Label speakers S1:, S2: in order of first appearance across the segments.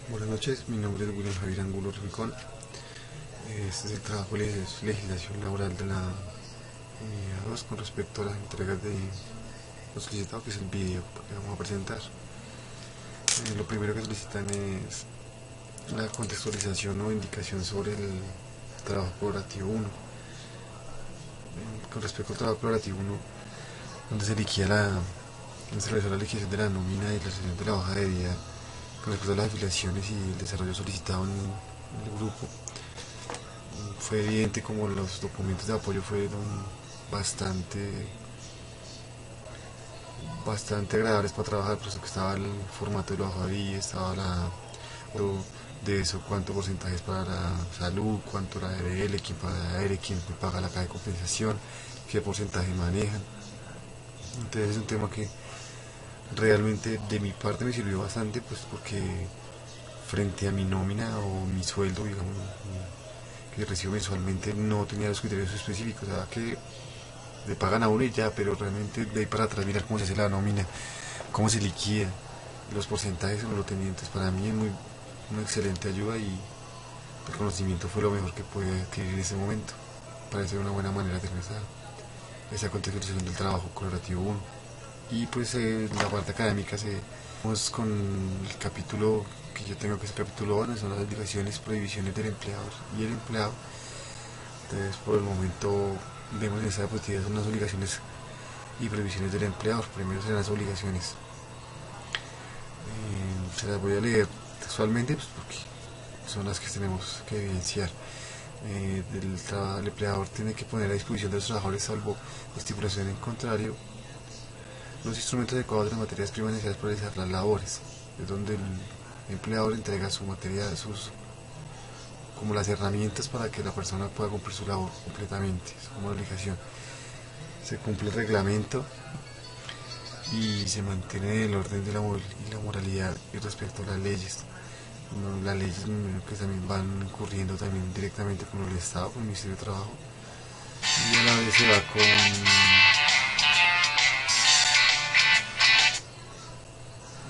S1: Buenas noches, mi nombre es William Javier Angulo Rincón. Este es el trabajo de legislación laboral de la unidad 2 con respecto a las entregas de lo solicitado, que es el video que vamos a presentar. Lo primero que solicitan es la contextualización o indicación sobre el trabajo colaborativo 1. Con respecto al trabajo colaborativo 1, donde se realizó la liquidación de la nómina y la sesión de la hoja de vida con respecto a las afiliaciones y el desarrollo solicitado en el grupo. Fue evidente como los documentos de apoyo fueron bastante bastante agradables para trabajar, por eso que estaba el formato de la hoja de vida, estaba de eso, cuánto porcentaje es para la salud, cuánto la ARL, quién paga la ARL, quién paga la caja de compensación, qué porcentaje manejan. Entonces es un tema que realmente de mi parte me sirvió bastante, pues porque frente a mi nómina o mi sueldo, digamos, que recibo mensualmente, no tenía los criterios específicos, o sea que le pagan a uno y ya, pero realmente de ahí para atrás mirar cómo se hace la nómina, cómo se liquida, los porcentajes no lo tenía. Entonces para mí es una excelente ayuda y el conocimiento fue lo mejor que pude adquirir en ese momento. Parece una buena manera de tener esa contextualización del trabajo colaborativo 1. Y pues la parte académica vamos con el capítulo que yo tengo, que es el capítulo 1, son las obligaciones, prohibiciones del empleador y el empleado. Entonces por el momento vemos en esta diapositiva son las obligaciones y prohibiciones del empleador. Primero serán las obligaciones. Se las voy a leer textualmente, pues, porque son las que tenemos que evidenciar. El empleador tiene que poner a disposición de los trabajadores, salvo estipulación en contrario, los instrumentos adecuados de las materias primas necesarias para realizar las labores. Es donde el empleador entrega su materia, como las herramientas para que la persona pueda cumplir su labor completamente. Es como una obligación. Se cumple el reglamento y se mantiene el orden de la moralidad y respecto a las leyes. No, las leyes que también van incurriendo también directamente con el Estado, con el Ministerio de Trabajo, y a la vez se va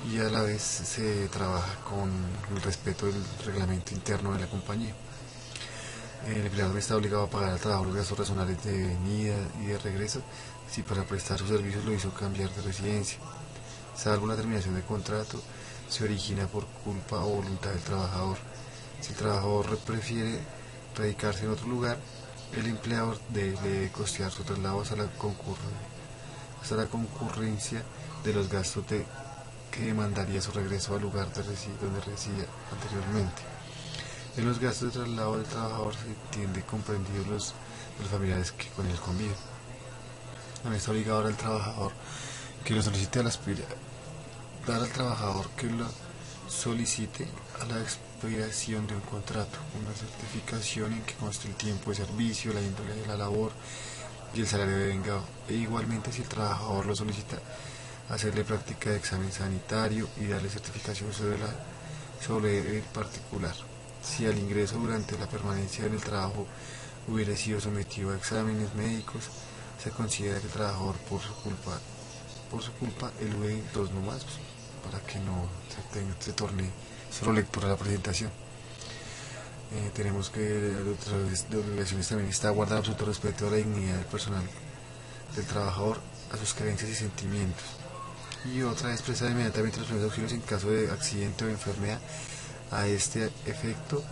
S1: y a la vez se trabaja con el respeto del reglamento interno de la compañía. El empleador no está obligado a pagar al trabajador los gastos razonables de venida y de regreso si para prestar sus servicios lo hizo cambiar de residencia, salvo una terminación de contrato se origina por culpa o voluntad del trabajador. Si el trabajador prefiere radicarse en otro lugar, el empleador debe costear su traslado hasta la concurrencia de los gastos que demandaría su regreso al lugar donde residía anteriormente. En los gastos de traslado del trabajador se entiende comprendidos los familiares que con él conviven. No está obligado ahora el trabajador que lo solicite dar al trabajador que lo solicite a la expiración de un contrato, una certificación en que conste el tiempo de servicio, la índole de la labor y el salario de vengado. E igualmente, si el trabajador lo solicita, hacerle práctica de examen sanitario y darle certificación sobre el particular. Si al ingreso durante la permanencia en el trabajo hubiera sido sometido a exámenes médicos, se considera que el trabajador por su culpa elude dos nomás, para que no se torne solo lectura la presentación. Tenemos que de obligaciones también está guardar absoluto respeto a la dignidad del personal del trabajador, a sus creencias y sentimientos. Y otra, expresar inmediatamente los primeros auxilios en caso de accidente o enfermedad. A este efecto,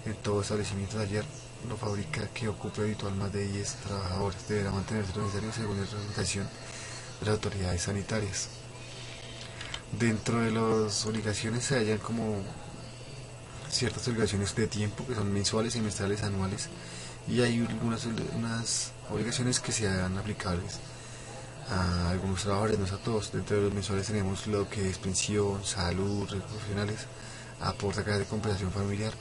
S1: en todo establecimiento de taller no fabrica que ocupe habitual más de 10 trabajadores. Deberá mantenerse lo necesario según la reglamentación de las autoridades sanitarias. Dentro de las obligaciones se hallan como ciertas obligaciones de tiempo que son mensuales, semestrales, anuales, y hay unas obligaciones que se hagan aplicables a algunos trabajadores, no a todos. Dentro de los mensuales tenemos lo que es pensión, salud, redes profesionales, aporte a caja de compensación familiar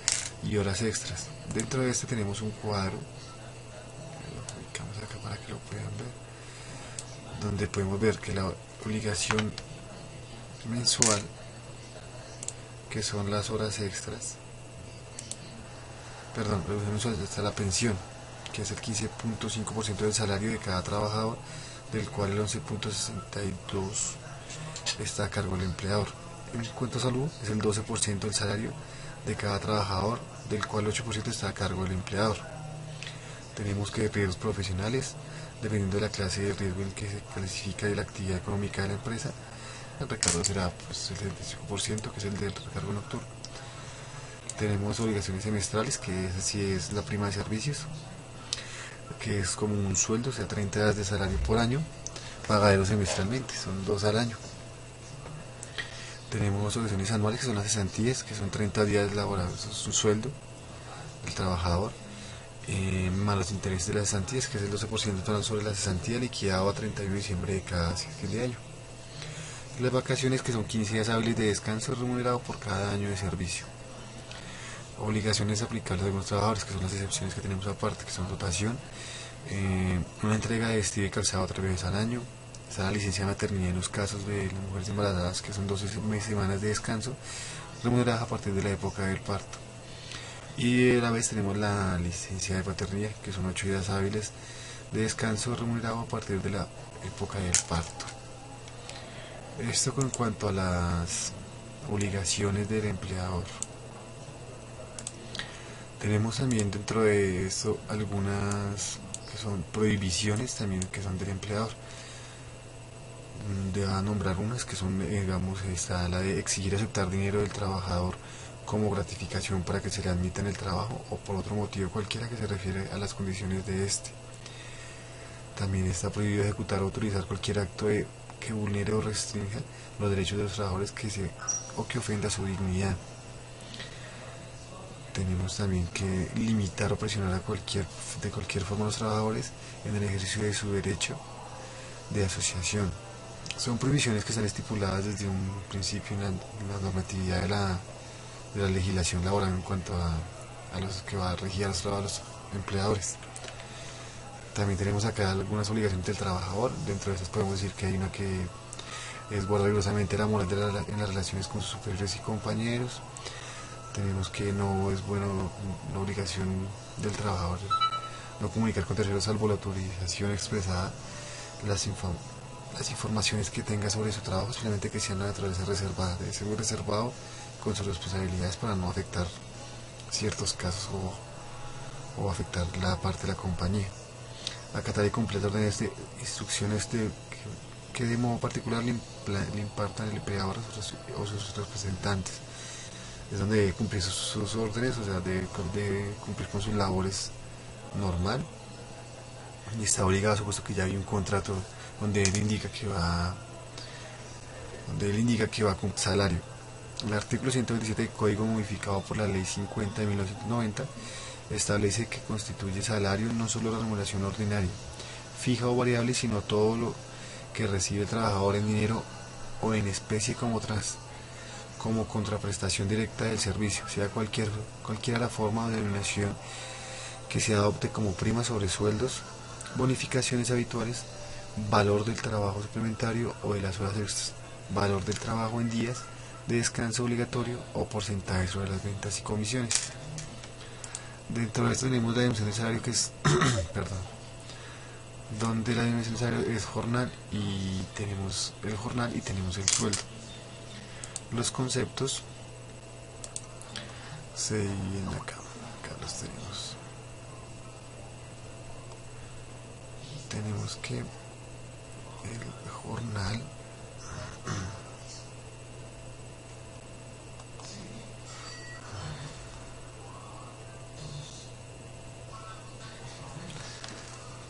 S1: y horas extras. Dentro de este tenemos un cuadro, lo ubicamos acá para que lo puedan ver, donde podemos ver que la obligación mensual, que son las horas extras, perdón, la obligación mensual está la pensión, que es el 15.5% del salario de cada trabajador, del cual el 11.62 está a cargo del empleador. En cuanto a salud, es el 12% del salario de cada trabajador, del cual el 8% está a cargo del empleador. Tenemos que riesgos profesionales, dependiendo de la clase de riesgo en que se clasifica y la actividad económica de la empresa, el recargo será pues, el 75%, que es el del recargo nocturno. Tenemos obligaciones semestrales, que esa sí es la prima de servicios, que es como un sueldo, o sea, 30 días de salario por año, pagadero semestralmente, son 2 al año. Tenemos obligaciones anuales, que son las cesantías, que son 30 días laborables, eso es un sueldo del trabajador, más los intereses de las cesantías, que es el 12% total sobre la cesantía, liquidado a 31 de diciembre de cada fin de año. Las vacaciones, que son 15 días hábiles de descanso remunerado por cada año de servicio. Obligaciones aplicables a algunos trabajadores, que son las excepciones que tenemos aparte, que son dotación, una entrega de vestido y calzado 3 veces al año. Está la licencia de maternidad en los casos de las mujeres embarazadas, que son 12 semanas de descanso, remuneradas a partir de la época del parto. Y a la vez tenemos la licencia de paternidad, que son 8 días hábiles de descanso remunerado a partir de la época del parto. Esto en cuanto a las obligaciones del empleador. Tenemos también dentro de esto algunas que son prohibiciones también que son del empleador. Debo nombrar unas que son, digamos, está la de exigir aceptar dinero del trabajador como gratificación para que se le admita en el trabajo o por otro motivo cualquiera que se refiere a las condiciones de este. También está prohibido ejecutar o autorizar cualquier acto que vulnere o restrinja los derechos de los trabajadores o que ofenda su dignidad. Tenemos también que limitar o presionar de cualquier forma a los trabajadores en el ejercicio de su derecho de asociación. Son prohibiciones que están estipuladas desde un principio en la normatividad de la legislación laboral en cuanto a los que va a regir a los empleadores. También tenemos acá algunas obligaciones del trabajador. Dentro de esas podemos decir que hay una que es guardar rigurosamente la moral en las relaciones con sus superiores y compañeros. Tenemos que no es bueno la obligación del trabajador no comunicar con terceros salvo la autorización expresada las informaciones que tenga sobre su trabajo, simplemente que sean de naturaleza reservada. Debe ser muy reservado con sus responsabilidades para no afectar ciertos casos o afectar la parte de la compañía. Acatar y cumplir órdenes de instrucciones que de modo particular le impartan el empleador o sus representantes. Es donde debe cumplir sus órdenes, o sea, debe cumplir con sus labores normal, y está obligado, supuesto que ya hay un contrato donde él indica que va a cumplir salario. El artículo 127 del Código, modificado por la Ley 50 de 1990, establece que constituye salario no solo la remuneración ordinaria, fija o variable, sino todo lo que recibe el trabajador en dinero o en especie como contraprestación directa del servicio, sea cualquiera la forma o denominación que se adopte, como prima sobre sueldos, bonificaciones habituales, valor del trabajo suplementario o de las horas extras, valor del trabajo en días de descanso obligatorio o porcentaje sobre las ventas y comisiones. Dentro de esto tenemos la dimensión del salario, que es perdón, donde la dimensión del salario es jornal, y tenemos el jornal y tenemos el sueldo. Los conceptos se dividen acá los tenemos. Tenemos que el jornal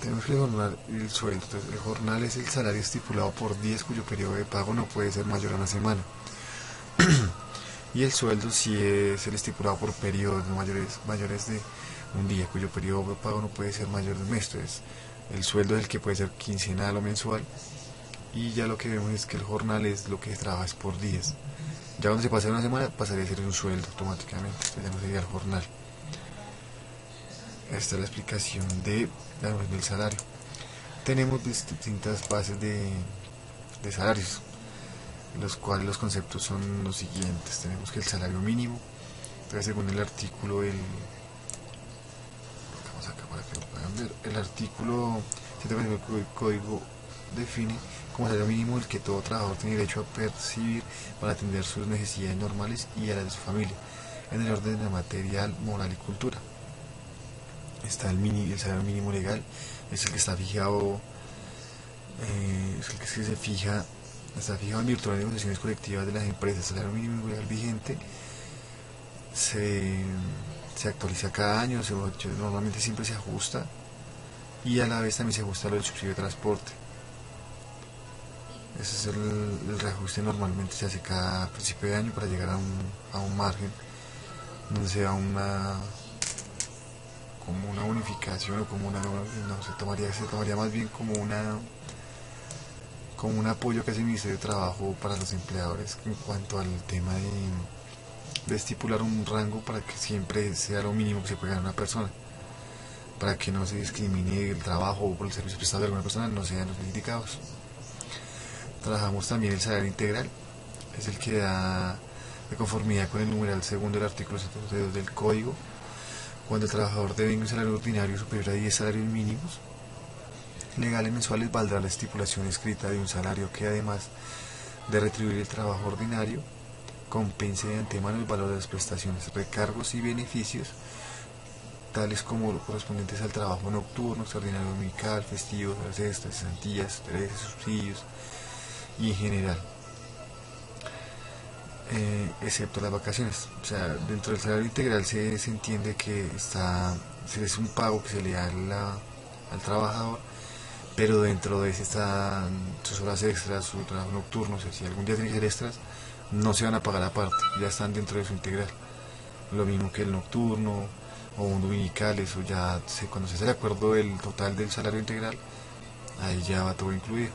S1: tenemos que el jornal y el sueldo. Entonces, el jornal es el salario estipulado por días cuyo periodo de pago no puede ser mayor a una semana. Y el sueldo sí es el estipulado por periodos mayores de un día, cuyo periodo de pago no puede ser mayor de un mes. Entonces, el sueldo es el que puede ser quincenal o mensual. Y ya lo que vemos es que el jornal es lo que se trabaja es por días. Ya cuando se pasa una semana pasaría a ser un sueldo automáticamente. Entonces ya no sería el jornal. Esta es la explicación del salario. Tenemos distintas bases de salarios, los cuales los conceptos son los siguientes. Tenemos que el salario mínimo, entonces según el artículo vamos acá para que lo puedan ver, el artículo 7 del código define como salario mínimo el que todo trabajador tiene derecho a percibir para atender sus necesidades normales y a las de su familia, en el orden de material, moral y cultura. Está el salario mínimo legal, es el que está fijado, es el que se fija, está fijado en virtud de las negociaciones colectivas de las empresas. El salario mínimo legal vigente se, se actualiza cada año, normalmente siempre se ajusta, y a la vez también se ajusta lo del subsidio de transporte. Ese es el reajuste, normalmente se hace cada principio de año para llegar a un margen donde sea como una unificación, o como una, no, se tomaría más bien como un apoyo que hace el Ministerio de Trabajo para los empleadores en cuanto al tema de estipular un rango para que siempre sea lo mínimo que se puede ganar una persona, para que no se discrimine el trabajo o por el servicio prestado de alguna persona, no sean los criticados. Trabajamos también el salario integral, es el que da de conformidad con el numeral segundo del artículo 132 del Código. Cuando el trabajador devenga un salario ordinario superior a 10 salarios mínimos legales mensuales, valdrá la estipulación escrita de un salario que, además de retribuir el trabajo ordinario, compense de antemano el valor de las prestaciones, recargos y beneficios, tales como los correspondientes al trabajo nocturno, extraordinario, dominical, festivos, horas extras, cesantías, intereses, subsidios y en general, excepto las vacaciones. O sea, dentro del salario integral se entiende que es un pago que se le da al trabajador, pero dentro de ese están sus horas extras, su trabajo nocturno. O sea, si algún día tiene que ser extras, no se van a pagar aparte, ya están dentro de su integral. Lo mismo que el nocturno o un dominical, eso ya cuando se hace el acuerdo del total del salario integral, ahí ya va todo incluido.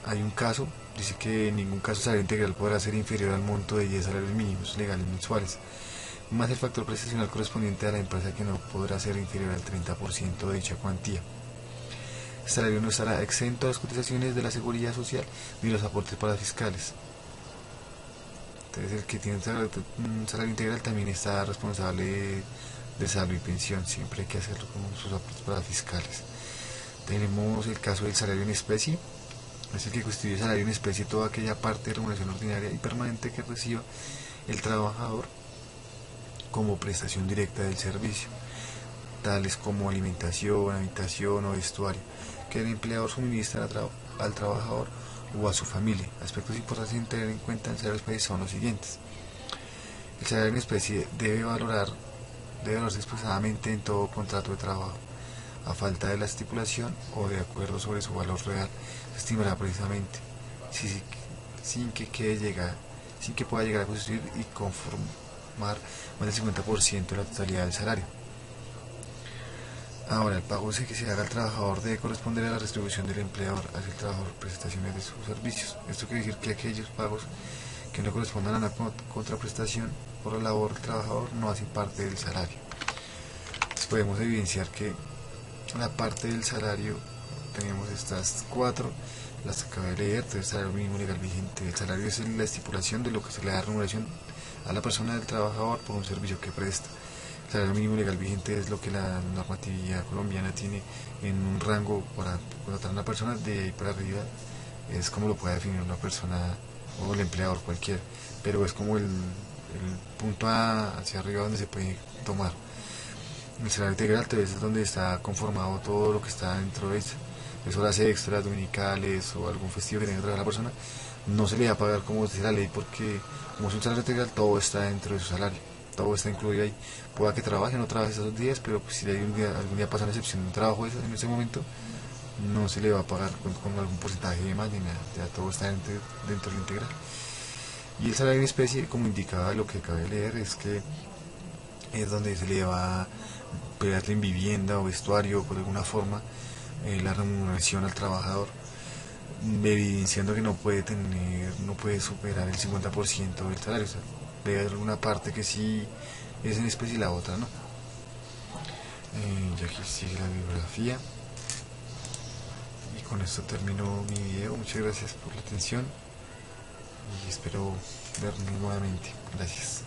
S1: Hay un caso, dice que en ningún caso el salario integral podrá ser inferior al monto de 10 salarios mínimos legales mensuales, más el factor prestacional correspondiente a la empresa, que no podrá ser inferior al 30% de dicha cuantía. El salario no estará exento de las cotizaciones de la seguridad social ni los aportes para fiscales. Entonces el que tiene un salario integral también está responsable de salud y pensión, siempre hay que hacerlo con sus aportes para fiscales. Tenemos el caso del salario en especie, es el que constituye salario en especie toda aquella parte de remuneración ordinaria y permanente que reciba el trabajador como prestación directa del servicio, tales como alimentación, habitación o vestuario, que el empleador suministra al trabajador o a su familia. Aspectos importantes en tener en cuenta en salario en especie son los siguientes. El salario en especie debe valorarse expresadamente en todo contrato de trabajo. A falta de la estipulación o de acuerdo sobre su valor real, se estimará precisamente sin que pueda llegar a constituir y conformar más del 50% de la totalidad del salario. Ahora, el pago que se haga al trabajador debe corresponder a la retribución del empleador hacia el trabajador por prestaciones de sus servicios. Esto quiere decir que aquellos pagos que no correspondan a una contraprestación por la labor del trabajador no hacen parte del salario. Entonces podemos evidenciar que la parte del salario tenemos estas cuatro, las que acabé de leer. El salario mínimo legal vigente. El salario es la estipulación de lo que se le da remuneración a la persona del trabajador por un servicio que presta. El salario mínimo legal vigente es lo que la normatividad colombiana tiene en un rango para contratar a una persona de ahí para arriba. Es como lo puede definir una persona o el empleador cualquiera, pero es como el punto hacia arriba donde se puede tomar. El salario integral es donde está conformado todo lo que está dentro de eso. Es horas extras, dominicales o algún festivo que tenga que trabajar la persona. No se le va a pagar como dice la ley, porque como es un salario integral, todo está dentro de su salario. Todo está incluido ahí. Pueda que trabaje o no trabaje esos días, pero pues, si algún día pasa una excepción de un trabajo en ese momento, no se le va a pagar con algún porcentaje de más ni nada. Ya todo está dentro del integral. Y el salario en especie, como indicaba lo que acabé de leer, es que es donde se le va a pegarle en vivienda o vestuario o por alguna forma la remuneración al trabajador, evidenciando que no puede superar el 50% del salario. O sea, debe haber alguna parte que sí es en especie y la otra no. Y aquí sigue la bibliografía. Y con esto termino mi video. Muchas gracias por la atención y espero vernos nuevamente. Gracias.